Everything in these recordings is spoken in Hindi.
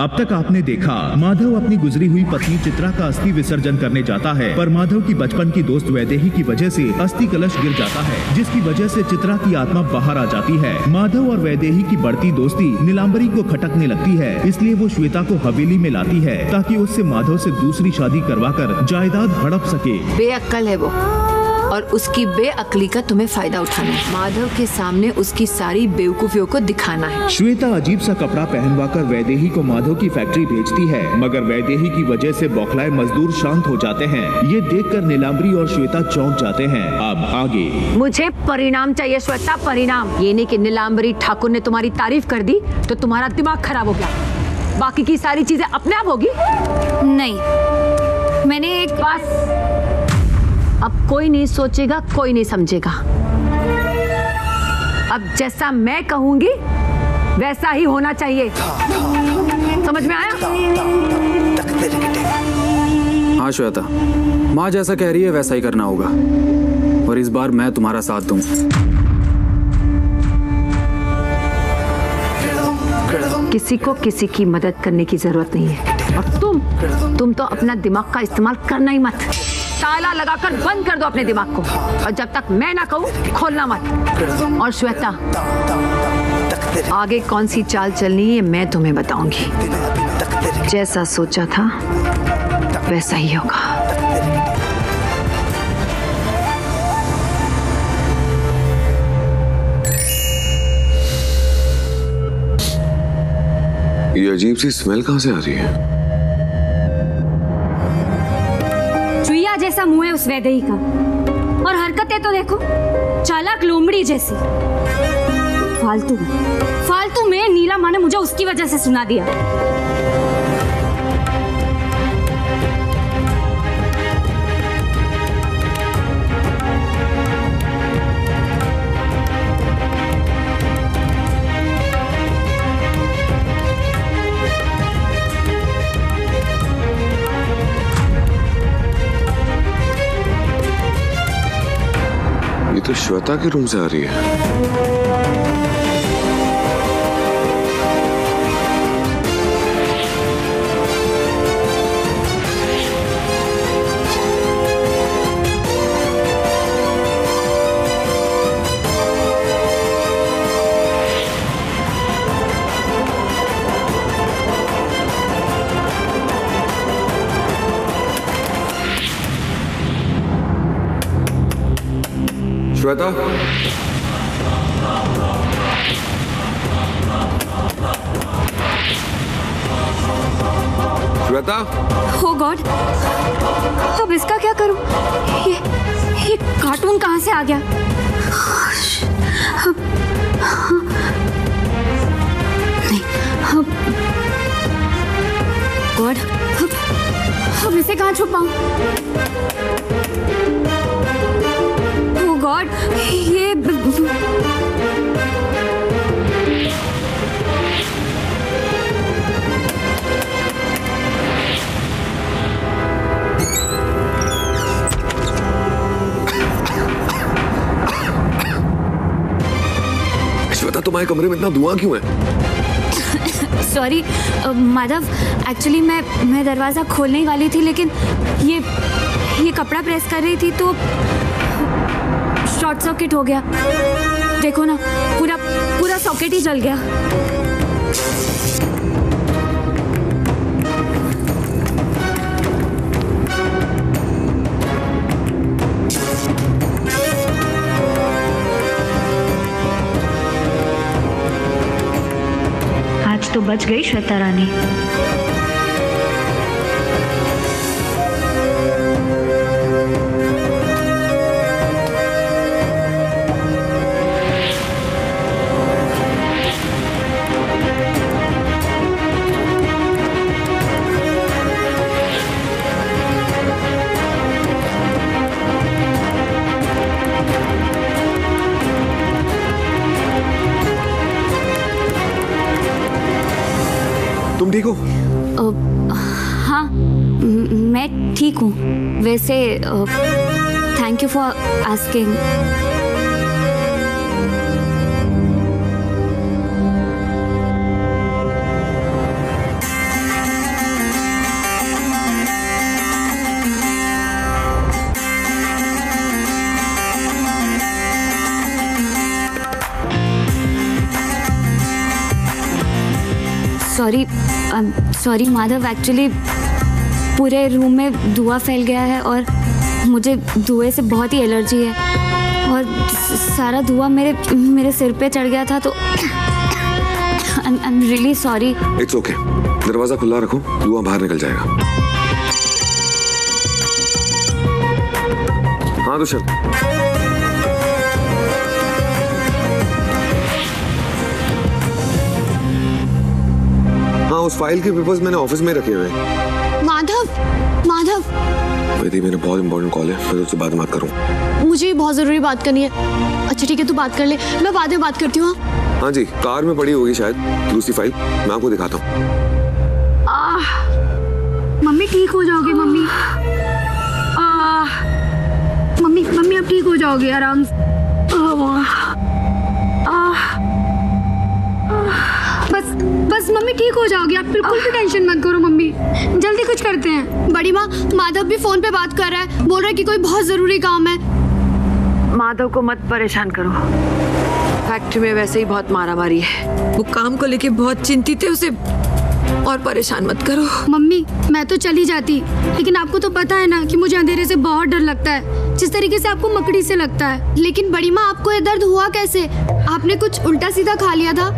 अब तक आपने देखा माधव अपनी गुजरी हुई पत्नी चित्रा का अस्थि विसर्जन करने जाता है, पर माधव की बचपन की दोस्त वैदेही की वजह से अस्थि कलश गिर जाता है, जिसकी वजह से चित्रा की आत्मा बाहर आ जाती है। माधव और वैदेही की बढ़ती दोस्ती नीलांबरी को खटकने लगती है, इसलिए वो श्वेता को हवेली में लाती है ताकि उससे माधव से दूसरी शादी करवाकर जायदाद हड़प सके। बेअक्ल है वो और उसकी बेअक्ली का तुम्हें फायदा उठाना है। माधव के सामने उसकी सारी बेवकूफियों को दिखाना है। श्वेता अजीब सा कपड़ा पहनवाकर वैदेही को माधव की फैक्ट्री भेजती है, मगर वैदेही की वजह से बौखलाए मजदूर शांत हो जाते हैं। ये देखकर नीलांबरी और श्वेता चौंक जाते हैं। अब आगे मुझे परिणाम चाहिए श्वेता, परिणाम। ये नहीं कि नीलांबरी ठाकुर ने तुम्हारी तारीफ कर दी तो तुम्हारा दिमाग खराब हो गया, बाकी की सारी चीजें अपने आप होगी। नहीं, मैंने एक बस अब कोई नहीं सोचेगा, कोई नहीं समझेगा। अब जैसा मैं कहूंगी वैसा ही होना चाहिए, समझ में आया? हाँ श्वेता, माँ जैसा कह रही है वैसा ही करना होगा, और इस बार मैं तुम्हारा साथ दूं। किसी को किसी की मदद करने की जरूरत नहीं है, और तुम तो अपना दिमाग का इस्तेमाल करना ही मत। ताला लगाकर बंद कर दो अपने दिमाग को, और जब तक मैं ना कहूँ खोलना मत। और श्वेता, आगे कौन सी चाल चलनी है मैं तुम्हें बताऊंगी। जैसा सोचा था वैसा ही होगा। ये अजीब सी स्मेल कहाँ से आ रही है? चुईया जैसा मुंह है उस वैदेही का, और हरकतें तो देखो चालाक लोमड़ी जैसी। फालतू में नीला माँ ने मुझे उसकी वजह से सुना दिया। तो श्वेता के रूम से आ रही है। श्वेता, श्वेता, ओ गॉड, अब इसका क्या करूं? ये कार्टून कहां से आ गया? गॉड, अब इसे कहां छुपाऊं? ओ गॉड, ये श्वेता, तुम्हारे कमरे में इतना धुआं क्यों है? सॉरी माधव, एक्चुअली मैं दरवाजा खोलने ही वाली थी, लेकिन ये कपड़ा प्रेस कर रही थी तो शॉर्ट सर्किट हो गया। देखो ना, पूरा सॉकेट ही जल गया। आज तो बच गई श्वेता रानी। तुम ठीक हो? हाँ, मैं ठीक हूँ। वैसे thank you for asking. Sorry Madhav, actually पूरे रूम में धुआं फैल गया है और मुझे धुएं से बहुत ही एलर्जी है और सारा धुआं मेरे सिर पे चढ़ गया था, तो I am really sorry. It's okay, दरवाजा खुला रखो, धुआं बाहर निकल जाएगा। हाँ दुष्यंत, हाँ उस फाइल के पेपर्स मैंने ऑफिस में रखे हुए हैं। माधव वैदी, मेरा बहुत इंपॉर्टेंट कॉल है, मैं तुझसे बाद में बात करूँ। मुझे बहुत जरूरी बात करनी है। अच्छा ठीक है, तू बात कर ले, मैं बाद में बात करती हूँ। हाँ जी, कार में पड़ी होगी शायद दूसरी फाइल, मैं आपको दिखाता हूँ। मम्मी ठीक हो जाओगे मम्मी। मम्मी अब ठीक हो जाओगे आराम से। बस मम्मी ठीक हो जाओगे, आप बिल्कुल भी टेंशन मत करो मम्मी, जल्दी कुछ करते हैं। बड़ी माँ, माधव भी फोन पे बात कर रहा है, बोल रहा है कि कोई बहुत जरूरी काम है। माधव को मत परेशान करो, फैक्ट्री में वैसे ही बहुत मारामारी है, वो काम को लेके बहुत चिंतित है, उसे और परेशान मत करो। मम्मी मैं तो चली जाती, लेकिन आपको तो पता है ना कि मुझे अंधेरे से बहुत डर लगता है, जिस तरीके से आपको मकड़ी से लगता है। लेकिन बड़ी माँ, आपको ये दर्द हुआ कैसे? आपने कुछ उल्टा सीधा खा लिया था?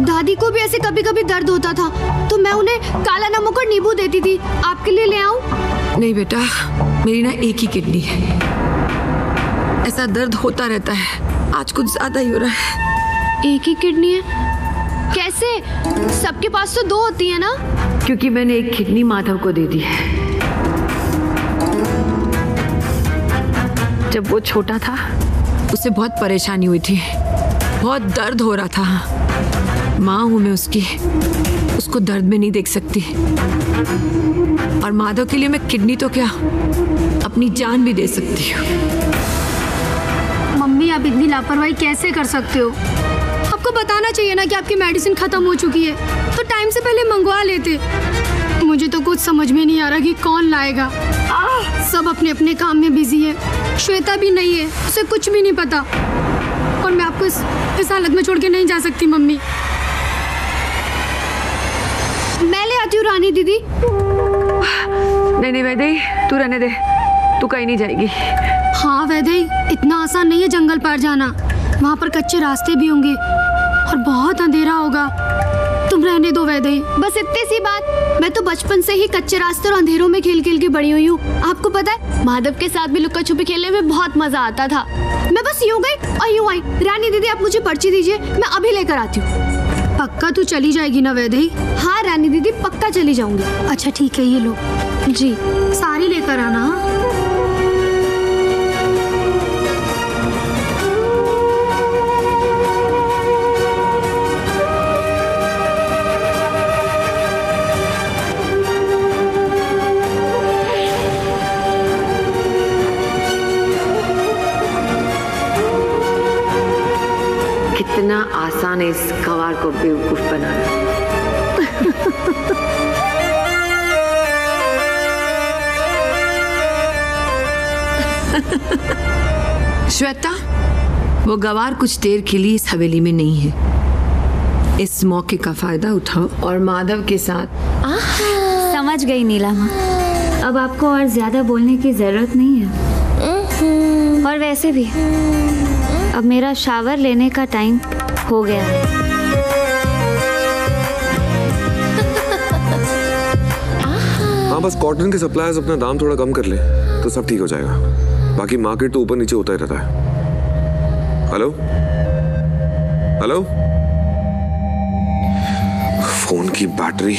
दादी को भी ऐसे कभी कभी दर्द होता था, तो मैं उन्हें काला नमक और नींबू देती थी। आपके लिए ले आऊं? नहीं बेटा, मेरी ना एक ही किडनी है, ऐसा दर्द होता रहता है, आज कुछ ज्यादा ही हो रहा है। एक ही किडनी है? कैसे? सबके पास तो 2 होती है ना? क्योंकि मैंने एक किडनी माधव को दे दी है। जब वो छोटा था उसे बहुत परेशानी हुई थी, बहुत दर्द हो रहा था, माँ हूं मैं उसकी, उसको दर्द में नहीं देख सकती, और माधव के लिए मैं किडनी तो क्या अपनी जान भी दे सकती हूँ। मम्मी आप इतनी लापरवाही कैसे कर सकते हो? आपको बताना चाहिए ना कि आपकी मेडिसिन खत्म हो चुकी है, तो टाइम से पहले मंगवा लेते। मुझे तो कुछ समझ में नहीं आ रहा कि कौन लाएगा। सब अपने अपने काम में बिजी है, श्वेता भी नहीं है, उसे कुछ भी नहीं पता, और मैं आपको इस हालत में छोड़ के नहीं जा सकती मम्मी। मैं ले आती हूँ रानी दीदी। नहीं वैदेही, तू रहने दे, तू कहीं नहीं जाएगी। हाँ वैदेही, इतना आसान नहीं है जंगल पार जाना, वहाँ पर कच्चे रास्ते भी होंगे और बहुत अंधेरा होगा, तुम रहने दो वैदेही। बस इतनी सी बात, मैं तो बचपन से ही कच्चे रास्ते और अंधेरों में खेल खेल के बड़ी हुई हूँ। आपको पता है, माधव के साथ भी लुक्का छुपी खेलने में बहुत मजा आता था। मैं बस यूं गई और यूं आई। रानी दीदी आप मुझे पर्ची दीजिए, मैं अभी लेकर आती हूँ। पक्का तू चली जाएगी ना वैदेही? हाँ रानी दीदी, पक्का चली जाऊंगी। अच्छा ठीक है, ये लो जी, सारी लेकर आना। कितना आसान है इस गंवार को बेवकूफ बनाना। श्वेता, वो गंवार कुछ देर के लिए इस हवेली में नहीं है, इस मौके का फायदा उठाओ और माधव के साथ। समझ गई नीला माँ, अब आपको और ज्यादा बोलने की जरूरत नहीं है, और वैसे भी अब मेरा शावर लेने का टाइम हो गया है। हाँ बस कॉटन के सप्लायर्स अपना दाम थोड़ा कम कर ले तो सब ठीक हो जाएगा, बाकी मार्केट तो ऊपर नीचे होता ही रहता है। हेलो हेलो, फोन की बैटरी।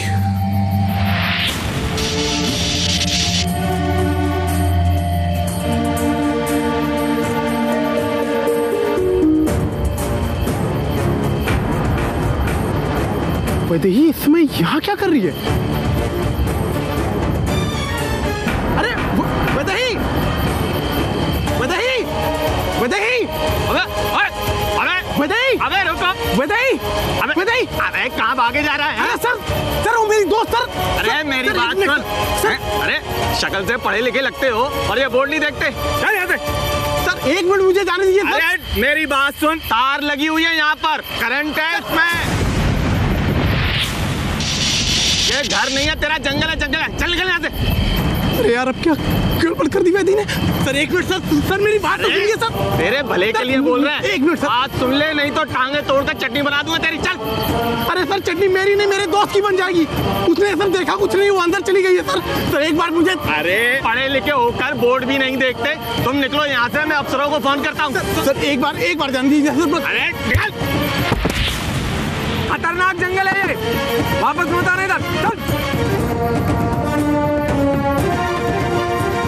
वैदेही इस समय यहाँ क्या कर रही है? अरे वैदेही, वैदेही, वैदेही, वैदेही, अबे रुको, वैदेही, वैदेही, अबे कहाँ भागे जा रहा है? अरे सर वो मेरी दोस्त सर। अरे मेरी बात सुन। अरे शक्ल से पढ़े लिखे लगते हो और ये बोर्ड नहीं देखते। सर 1 मिनट मुझे जाने दीजिए। अरे मेरी बात सुन, तार लगी हुई है यहाँ पर, करंट है इसमें। ये घर नहीं है तेरा, जंगल है, जंगल है। चल निकल यहाँ से। अरे यार अब क्या गड़बड़ कर दी वैदी ने। सर एक मिनट सर मेरी बात तो सुनिए सर। तेरे भले के लिए बोल रहे हैं। एक मिनट सर। बात सुन ले, नहीं तो टांगे तोड़कर चटनी बना दूंगा तेरी। चल। अरे सर चटनी मेरी नहीं, मेरे दोस्त की बन जाएगी। उसने सर देखा कुछ नहीं, वो अंदर चली गई है सर। सर एक बार मुझे। अरे पढ़े लिखे होकर बोर्ड भी नहीं देखते तुम, निकलो यहाँ से। मैं अफसरों को फोन करता हूँ। सर एक बार जान दीजिए सर। अरे निकल। खतरनाक जंगल है ये, वापस मत आना इधर। चल।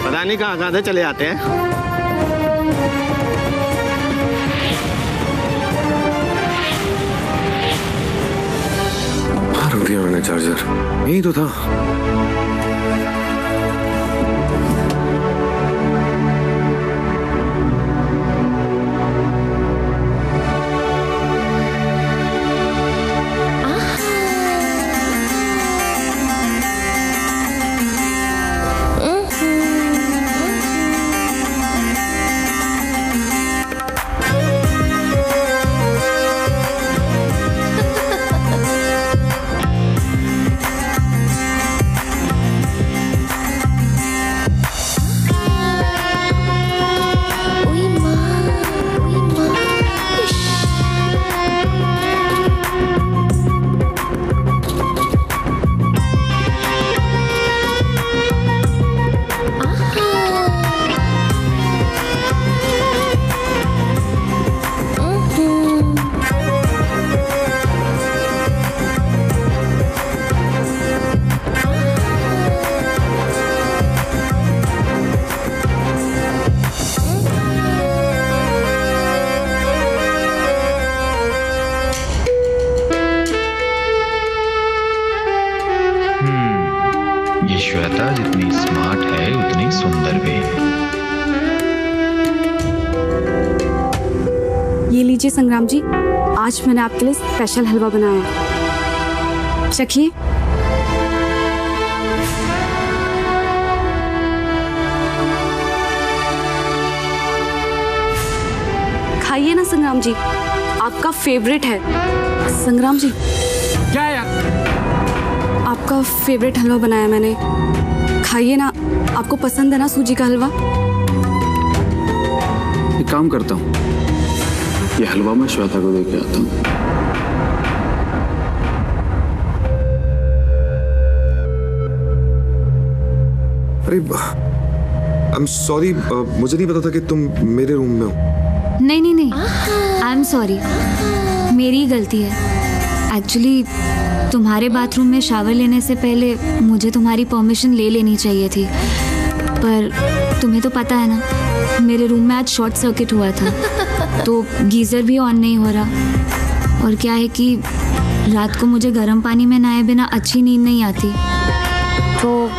पता नहीं कहाँ से चले आते हैं। रख दिया मैंने चार्जर, यही तो था। श्वेता जितनी स्मार्ट है उतनी सुंदर भी। ये लीजिए संग्राम जी, आज मैंने आपके लिए स्पेशल हलवा बनाया, चखिए। खाइए ना संग्राम जी, आपका फेवरेट है। संग्राम जी क्या है यार? आपका फेवरेट हलवा बनाया मैंने, खाइए ना। आपको पसंद है ना सूजी का हलवा? एक काम करता हूँ, ये हलवा मैं श्वेता को देके आता हूँ। अरे आई एम सॉरी, मुझे नहीं पता था कि तुम मेरे रूम में हो। नहीं, आई एम सॉरी, मेरी ही गलती है। एक्चुअली तुम्हारे बाथरूम में शावर लेने से पहले मुझे तुम्हारी परमिशन ले लेनी चाहिए थी, पर तुम्हें तो पता है ना मेरे रूम में आज शॉर्ट सर्किट हुआ था, तो गीज़र भी ऑन नहीं हो रहा। और क्या है कि रात को मुझे गर्म पानी में नहाए बिना अच्छी नींद नहीं आती। तो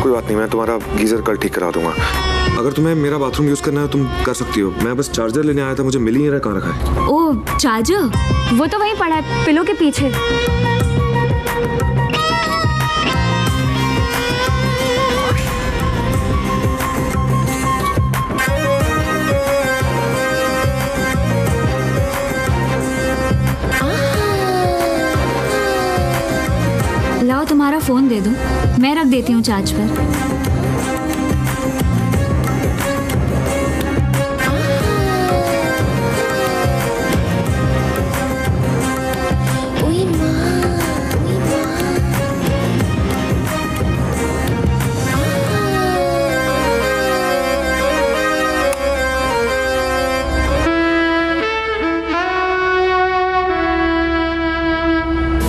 कोई बात नहीं, मैं तुम्हारा गीजर कल ठीक करा दूंगा। अगर तुम्हें मेरा बाथरूम यूज करना है तुम कर सकती हो। मैं बस चार्जर लेने आया था, मुझे मिल ही नहीं रहा, कहाँ रखा है। ओह चार्जर, वो तो वहीं पड़ा है पिलो के पीछे। लाओ तुम्हारा फोन दे दो, मैं रख देती हूँ चार्ज पर।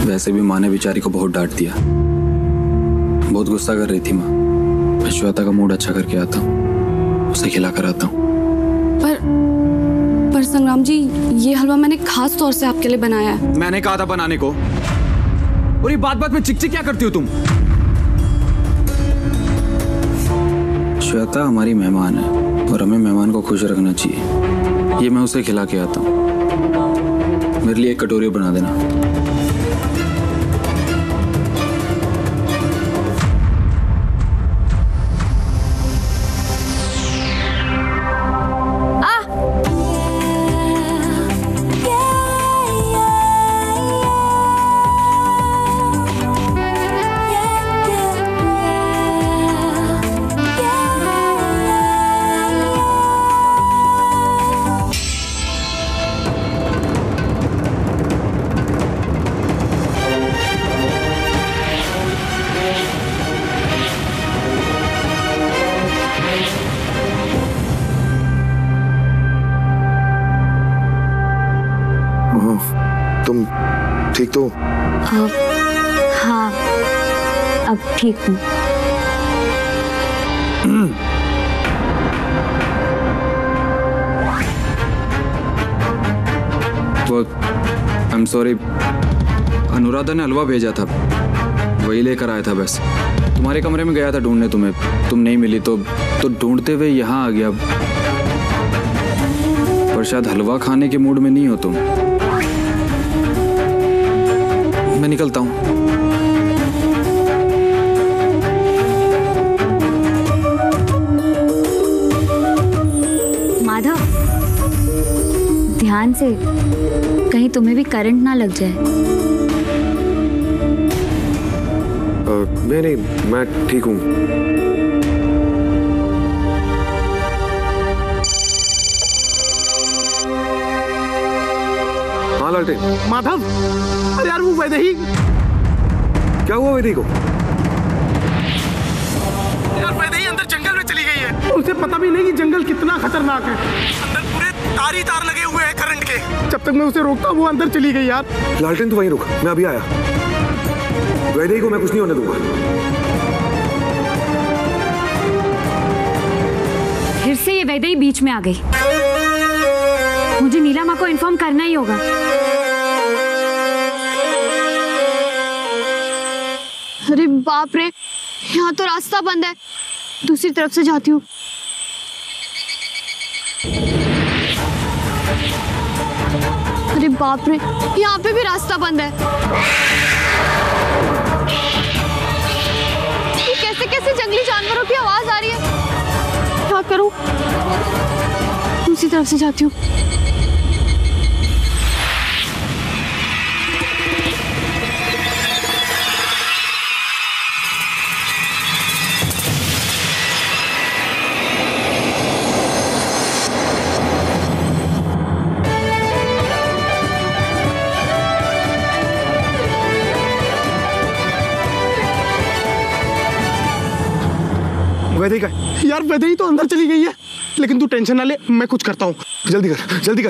वैसे भी माँ ने बेचारी को बहुत डांट दिया, बहुत गुस्सा कर रही थी माँ। मैं श्वेता का मूड अच्छा करके आता हूँ, उसे खिला कर आता हूँ। पर संग्राम जी, ये हलवा मैंने खास तौर से आपके लिए बनाया है। मैंने कहा था बनाने को, और ये बात बात में चिक चिक क्या करती हो तुम? श्वेता हमारी मेहमान है और हमें मेहमान को खुश रखना चाहिए। ये मैं उसे खिला के आता हूँ, मेरे लिए एक कटोरी बना देना। तुम ठीक तो? हाँ, अब ठीक हूँ। वो आई एम सॉरी, अनुराधा ने हलवा भेजा था, वही लेकर आया था। बस तुम्हारे कमरे में गया था ढूंढने तुम्हें, तुम नहीं मिली तो ढूंढते हुए यहाँ आ गया। पर शायद हलवा खाने के मूड में नहीं हो तुम। मैं निकलता हूँ। माधव, ध्यान से, कहीं तुम्हें भी करंट ना लग जाए। नहीं, मैं ठीक हूँ। हाँ लालटेन। माधव, अरे यार वो वैदेही। क्या हुआ वैदेही को? यार वैदेही अंदर जंगल में चली गई है। उसे पता भी नहीं कि जंगल कितना खतरनाक है। अंदर पूरे तार ही तार लगे हुए हैं करंट के। जब तक मैं उसे रोकता वो अंदर चली गई यार। लालटेन तू वहीं रुक, मैं अभी आया। वैदेही को मैं कुछ नहीं होने दूंगा। फिर से ये वैदेही बीच में आ गई। मुझे नीला माँ को इन्फॉर्म करना ही होगा। अरे बाप रे, यहाँ तो रास्ता बंद है। दूसरी तरफ से जाती हूँ। अरे बाप रे, यहाँ पे भी रास्ता बंद है। ये कैसे कैसे जंगली जानवरों की आवाज आ रही है। क्या करूं? दूसरी तरफ से जाती हूँ। वैदेही का यार, वैदेही तो अंदर चली गई है। लेकिन तू टेंशन ना ले, मैं कुछ करता हूँ। जल्दी कर, जल्दी कर।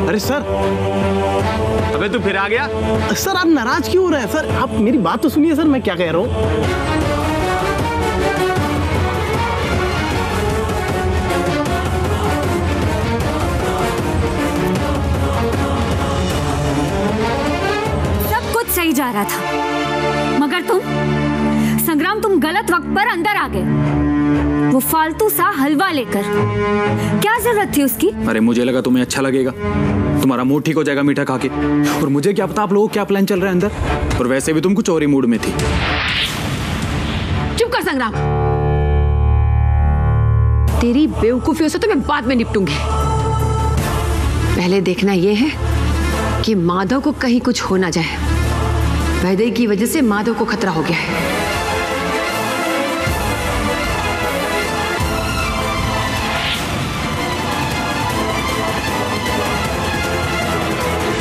अरे सर, अबे तू फिर आ गया? सर आप नाराज क्यों हो रहे हैं? सर आप मेरी बात तो सुनिए सर, मैं क्या कह रहा हूँ। सब कुछ सही जा रहा था, मगर संग्राम, तुम गलत वक्त पर अंदर आ गए, वो फालतू सा हलवा लेकर। क्या जरूरत थी उसकी? अरे मुझे लगा तुम्हें अच्छा लगेगा, तुम्हारा मूड ठीक हो जाएगा मीठा खा के। और मुझे क्या पता आप लोगों को क्या प्लान चल रहा है अंदर। और वैसे भी तुम कुछ और ही मूड में थी। चुप कर संग्राम, तेरी बेवकूफियों से तो मैं बाद में निपटूंगी। पहले देखना यह है कि माधव को कहीं कुछ हो ना जाए। वैदेही की वजह से माधव को खतरा हो गया है।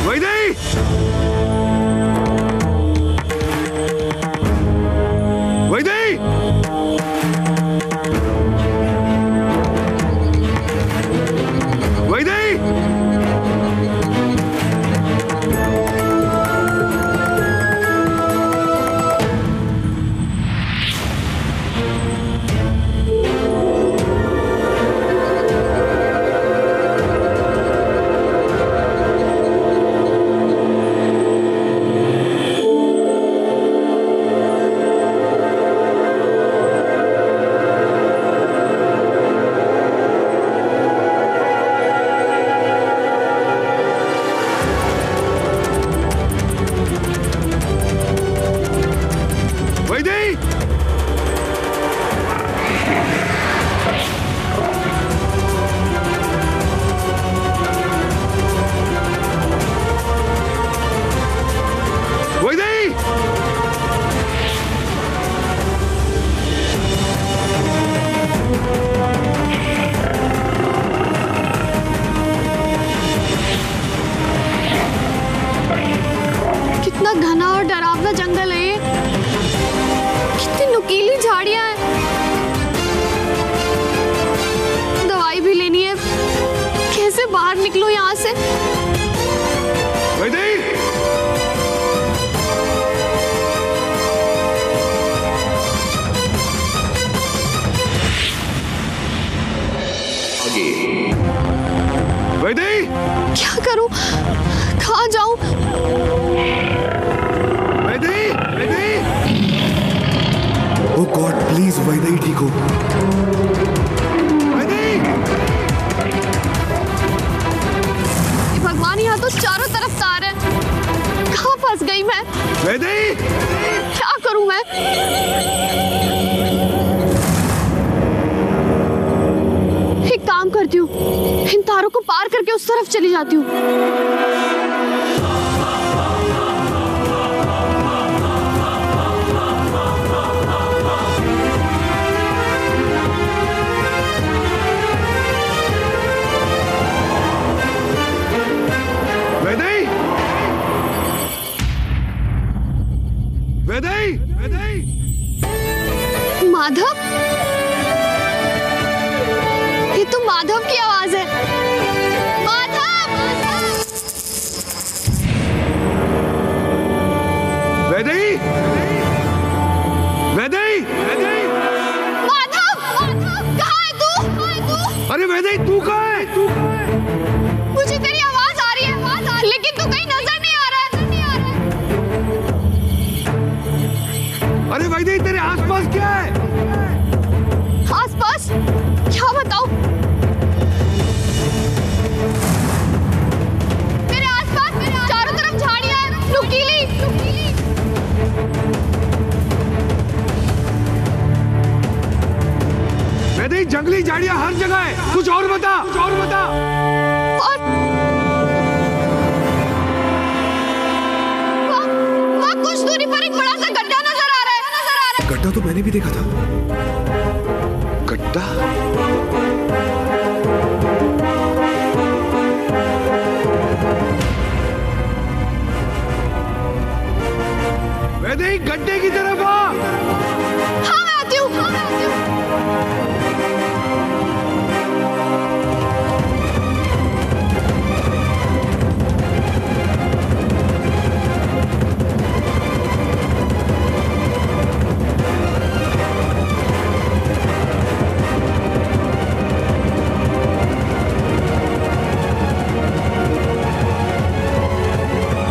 वैदेही! वैदेही! वैदेही! यहाँ से। वैदेही! वैदेही! क्या करूं? कहाँ जाऊं? वैदेही! वैदेही! ओह गॉड, प्लीज वैदेही ठीक हो। वैदेही! भगवान, यहाँ तो चारों तरफ तार है। कहाँ फंस गई मैं? वैदेही! क्या करूं मैं? एक काम करती हूँ, इन तारों को पार करके उस तरफ चली जाती हूँ। वैदेही! वैदेही! वैदेही! माधव, ये तो माधव की आवाज है। माधव! वैदेही! वैदेही! वैदेही! माधव! कहाँ है तू? अरे वैदेही, तू कहाँ है? मुझे तेरी आवाज आ रही है, लेकिन तू कहीं नजर नहीं आ रहा है। अरे वैदेही, तेरे आसपास क्या है? आसपास? क्या बताऊं? मेरे आसपास चारों तरफ झाड़ियां हैं, नुकीली। वैदेही, जंगली झाड़ियां हर जगह है। कुछ और बता, कुछ और बता। और वहाँ कुछ दूरी पर एक बड़ा सा गड्ढा नजर आ रहा है। गड्ढा तो मैंने भी देखा था। गड्ढा? वैदेही, गड्ढे की तरफ आ। हाँ, मैं आती हूँ।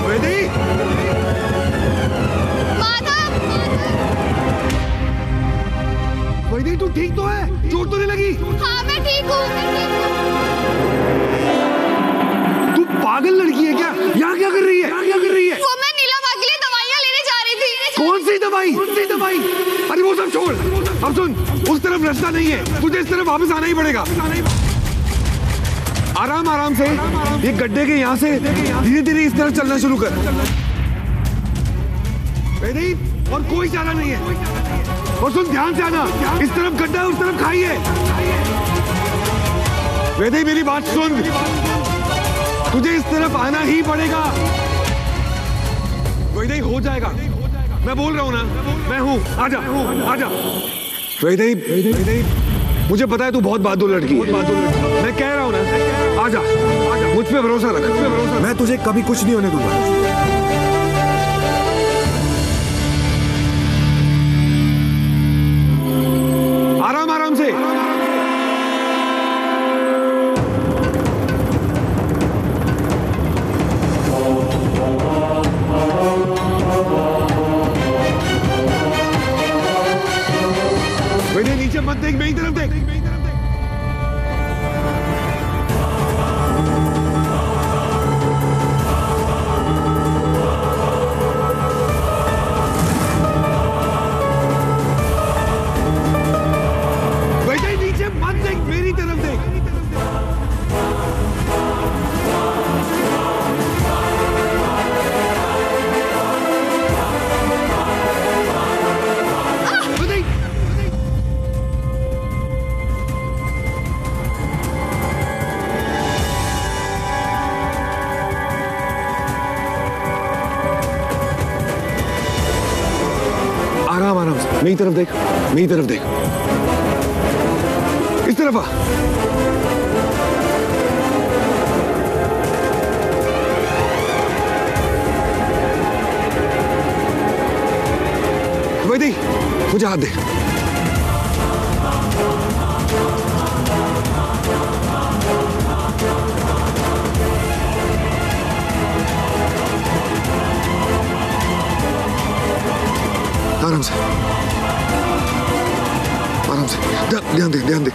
वैदेही! वैदेही, तू ठीक तो है? चोट तो नहीं लगी? हाँ, मैं ठीक हूँ। तू पागल लड़की है क्या? यहाँ क्या कर रही है? यहाँ क्या कर रही है? वो मैं नीलम के लिए दवाइयाँ लेने जा रही थी। कौन सी दवाई? कौन सी दवाई? अरे वो सब छोड़। अब सुन, उस तरफ रास्ता नहीं है, तुझे इस तरफ वापस आना ही पड़ेगा। आराम आराम से, ये गड्ढे के यहाँ से धीरे धीरे इस तरफ चलना शुरू कर। वैदेही, और कोई चारा नहीं है। और सुन, ध्यान से आना। इस तरफ गड्ढा है, उस तरफ खाई है। वैदेही, मेरी बात सुन, तुझे इस तरफ आना ही पड़ेगा। वैदेही, हो जाएगा। मैं बोल रहा हूं ना, मैं हूं। आजा, आजा। वैदेही, वैदेही, मुझे पता है तू बहुत बहादुर लड़की है। मैं कह रहा हूं ना, आजा, मुझ पे भरोसा रख। मैं तुझे कभी कुछ नहीं होने दूंगा। आराम आराम से। वैदेही, नीचे मत देख, मेरी तरफ देख। वैदेही, नीचे मत देख, मेरी तरफ देख। वैदेही, आराम आराम से, मेरी तरफ देख, मेरी तरफ देख। इस तरफ आ। मुझे हाथ दे। आराम से, आराम से, ध्यान दे, ध्यान दे।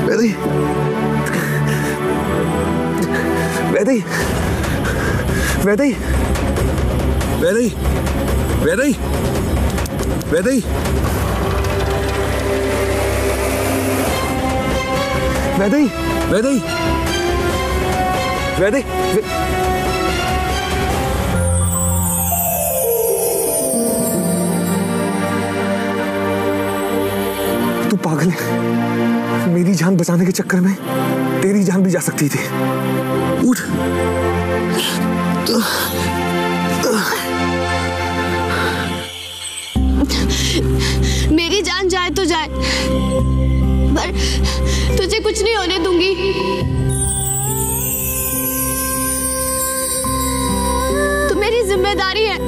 वैदेही, वैदेही, वैदेही, वैदेही, वैदेही, वैदेही, वैदेही, वैदेही, तू पागल है। मेरी जान बचाने के चक्कर में तेरी जान भी जा सकती थी। उठ। मेरी जान जाए तो जाए, पर तुझे कुछ नहीं होने दूंगी। तू मेरी जिम्मेदारी है,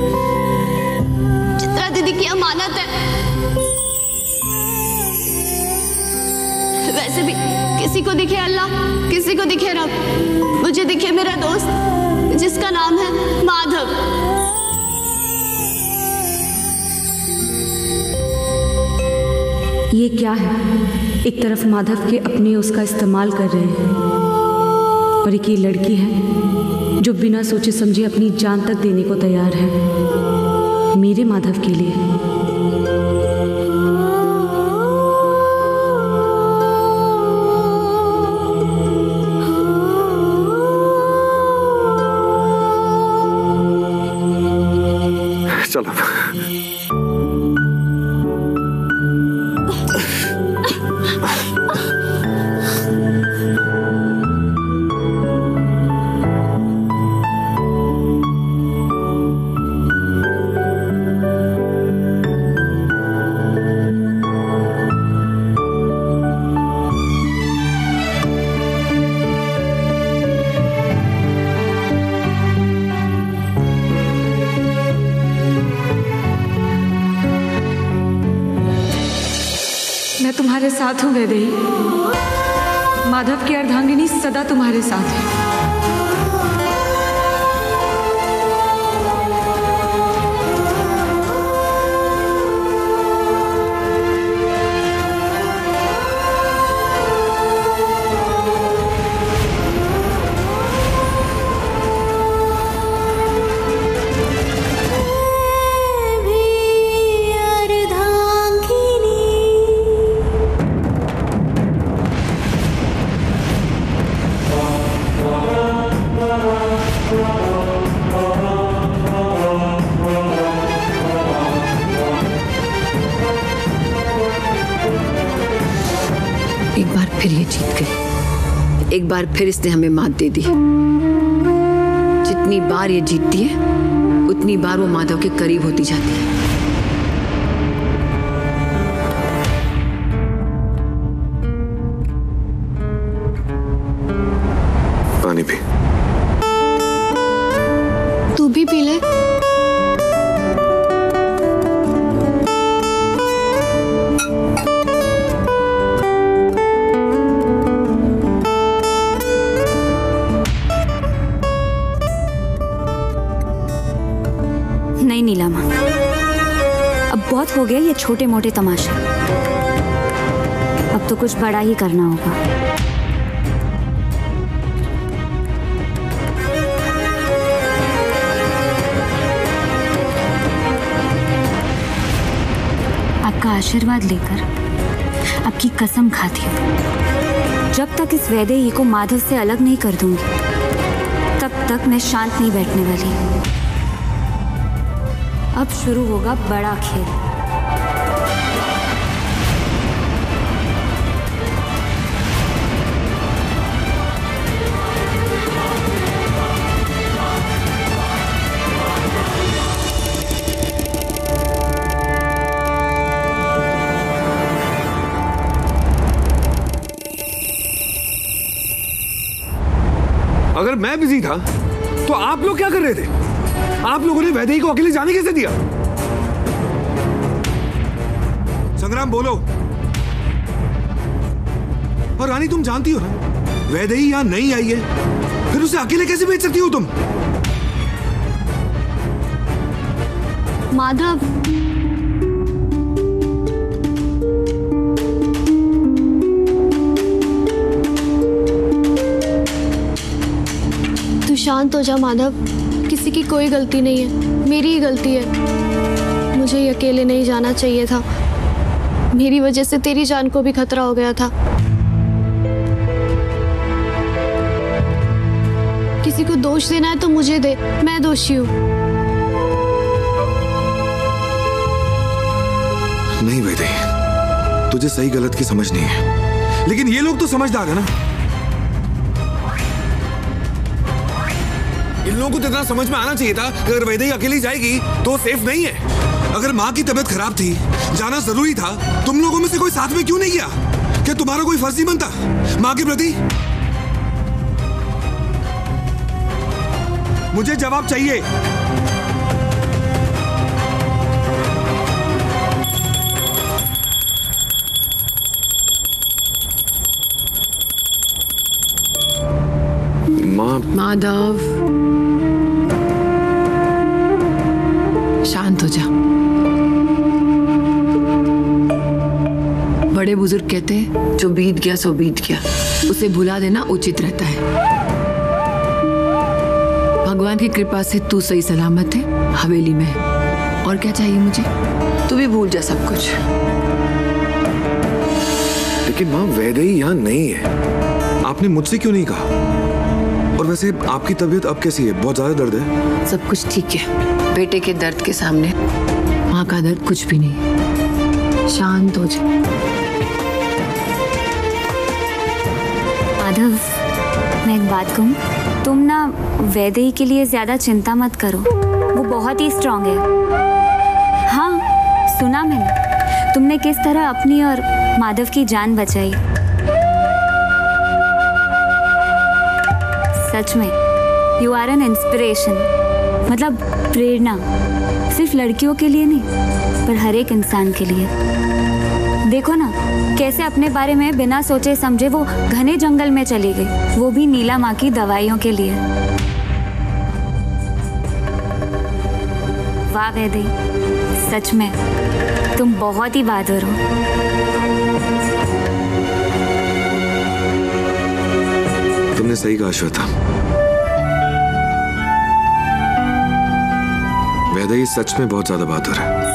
चित्रा दीदी की अमानत है। वैसे भी किसी को दिखे अल्लाह, किसी को दिखे रब, मुझे दिखे मेरा दोस्त जिसका नाम है माधव। ये क्या है? एक तरफ माधव के अपने उसका इस्तेमाल कर रहे हैं और एक ये लड़की है जो बिना सोचे समझे अपनी जान तक देने को तैयार है मेरे माधव के लिए। चलो तुम्हारे साथ हूँ वैदेही। माधव की अर्धांगिनी सदा तुम्हारे साथ है। एक बार फिर ये जीत गई, एक बार फिर इसने हमें मात दे दी। जितनी बार ये जीतती है उतनी बार वो माधव के करीब होती जाती है। पानी पी। तू भी पी ले। नहीं नीलामा, अब बहुत हो गया ये छोटे मोटे तमाशे। अब तो कुछ बड़ा ही करना होगा। आपका आशीर्वाद लेकर आपकी कसम खाती हूँ, जब तक इस वैदेही को माधव से अलग नहीं कर दूंगी तब तक मैं शांत नहीं बैठने वाली। अब शुरू होगा बड़ा खेल। अगर मैं बिजी था तो आप लोग क्या कर रहे थे? आप लोगों ने वैदेही को अकेले जाने कैसे दिया? संग्राम बोलो। और रानी तुम जानती हो ना, वैदेही यहां नहीं आई है, फिर उसे अकेले कैसे भेज सकती हो तुम? माधव, तू शांत हो जा माधव। किसी की कोई गलती नहीं है, मेरी ही गलती है। मुझे ये अकेले नहीं जाना चाहिए था। मेरी वजह से तेरी जान को भी खतरा हो गया था। किसी को दोष देना है तो मुझे दे, मैं दोषी हूँ। नहीं वैदेही, तुझे सही गलत की समझ नहीं है, लेकिन ये लोग तो समझदार है ना। इन लोगों को तो इतना समझ में आना चाहिए था कि अगर वैदेही अकेली जाएगी तो सेफ नहीं है। अगर माँ की तबीयत खराब थी, जाना जरूरी था, तुम लोगों में से कोई साथ में क्यों नहीं गया? क्या तुम्हारा कोई फर्ज नहीं बनता माँ के प्रति? मुझे जवाब चाहिए। माँ। माधव, शांत हो जा। बड़े बुजुर्ग कहते हैं जो बीत गया सो बीत गया, उसे भुला देना उचित रहता है। भगवान की कृपा से तू सही सलामत है, हवेली में है। और क्या चाहिए मुझे? तू भी भूल जा सब कुछ। लेकिन माँ, वैदेही यहाँ नहीं है, आपने मुझसे क्यों नहीं कहा? और वैसे आपकी तबीयत अब कैसी है? बहुत ज्यादा दर्द है? सब कुछ ठीक है। बेटे के दर्द के सामने माँ का दर्द कुछ भी नहीं। शांत हो जा। माधव, मैं एक बात कहूँ, तुम ना वैदेही के लिए ज्यादा चिंता मत करो, वो बहुत ही स्ट्रांग है। हाँ, सुना मैंने तुमने किस तरह अपनी और माधव की जान बचाई। सच में यू आर एन इंस्पिरेशन, मतलब प्रेरणा, सिर्फ लड़कियों के लिए नहीं पर हर एक इंसान के लिए। देखो ना कैसे अपने बारे में बिना सोचे समझे वो घने जंगल में चली गई, वो भी नीला माँ की दवाइयों के लिए। वाह वैदेही, सच में तुम बहुत ही बहादुर हो। तुमने सही कहा श्वेता, वैदेही सच में बहुत ज्यादा बहादुर है।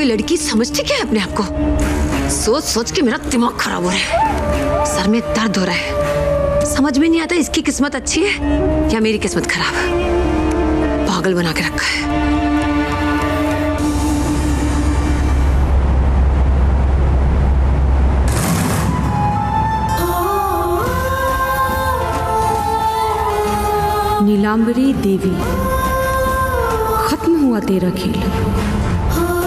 लड़की समझती क्या है अपने आप को? सोच सोच के मेरा दिमाग खराब हो रहा है, सर में दर्द हो रहा है। समझ में नहीं आता इसकी किस्मत अच्छी है या मेरी किस्मत खराब। पागल बना के रखा है। नीलांबरी देवी, खत्म हुआ तेरा खेल।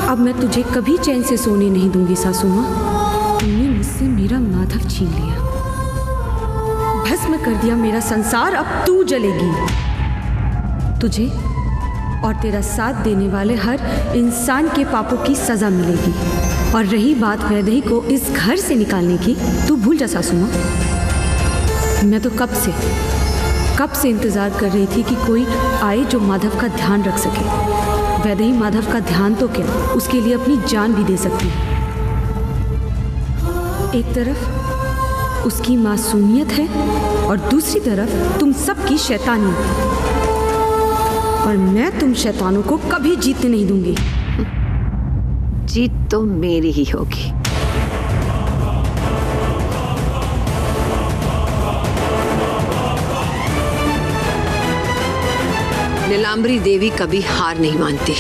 अब मैं तुझे कभी चैन से सोने नहीं दूंगी सासू माँ। तुमने मुझसे मेरा माधव छीन लिया, भस्म कर दिया मेरा संसार। अब तू जलेगी। तुझे और तेरा साथ देने वाले हर इंसान के पापों की सजा मिलेगी। और रही बात वैदेही को इस घर से निकालने की, तू भूल जा सासू माँ। मैं तो कब से इंतजार कर रही थी कि कोई आए जो माधव का ध्यान रख सके। वैदेही माधव का ध्यान तो क्या, उसके लिए अपनी जान भी दे सकती है। एक तरफ उसकी मासूमियत है और दूसरी तरफ तुम सबकी शैतानियत। और मैं तुम शैतानों को कभी जीतने नहीं दूंगी। जीत तो मेरी ही होगी। नीलांबरी देवी कभी हार नहीं मानती।